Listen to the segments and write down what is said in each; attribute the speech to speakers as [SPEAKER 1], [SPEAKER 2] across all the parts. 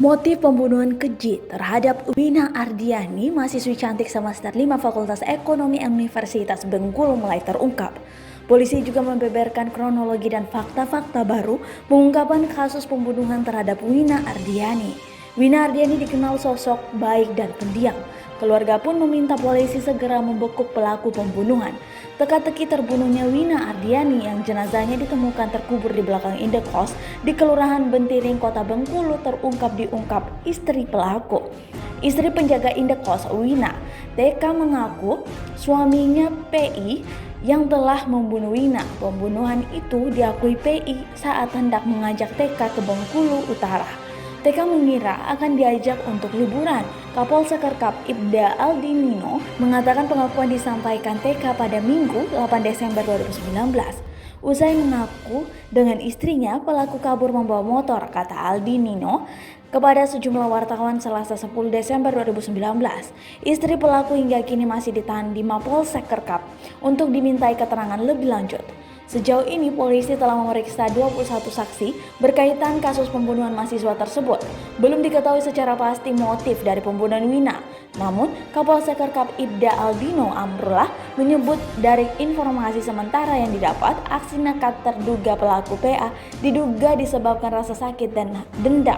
[SPEAKER 1] Motif pembunuhan keji terhadap Wina Ardiani, mahasiswi cantik semester 5 Fakultas Ekonomi Universitas Bengkulu mulai terungkap. Polisi juga membeberkan kronologi dan fakta-fakta baru mengungkapkan kasus pembunuhan terhadap Wina Ardiani. Wina Ardiani dikenal sosok baik dan pendiam. Keluarga pun meminta polisi segera membekuk pelaku pembunuhan. Teka-teki terbunuhnya Wina Ardiani yang jenazahnya ditemukan terkubur di belakang indekos di Kelurahan Bentiring, Kota Bengkulu diungkap istri pelaku. Istri penjaga indekos Wina, TK, mengaku suaminya PI yang telah membunuh Wina. Pembunuhan itu diakui PI saat hendak mengajak TK ke Bengkulu Utara. TK mengira akan diajak untuk liburan. Kapolsek Kerkap Ibda Aldinino mengatakan pengakuan disampaikan TK pada Minggu 8 Desember 2019. Usai mengaku dengan istrinya, pelaku kabur membawa motor, kata Aldinino kepada sejumlah wartawan Selasa 10 Desember 2019. Istri pelaku hingga kini masih ditahan di Mapolsek Kerkap untuk dimintai keterangan lebih lanjut. Sejauh ini polisi telah memeriksa 21 saksi berkaitan kasus pembunuhan mahasiswa tersebut. Belum diketahui secara pasti motif dari pembunuhan Wina. Namun, Kapolsek Kerkap Ibda Aldino Amrullah menyebut dari informasi sementara yang didapat, aksi nekat terduga pelaku PA diduga disebabkan rasa sakit dan dendam.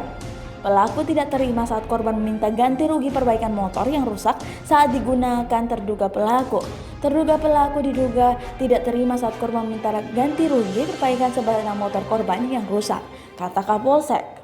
[SPEAKER 1] Pelaku tidak terima saat korban meminta ganti rugi perbaikan motor yang rusak saat digunakan terduga pelaku. Terduga pelaku diduga tidak terima saat korban meminta ganti rugi perbaikan sebatang motor korban yang rusak, kata Kapolsek.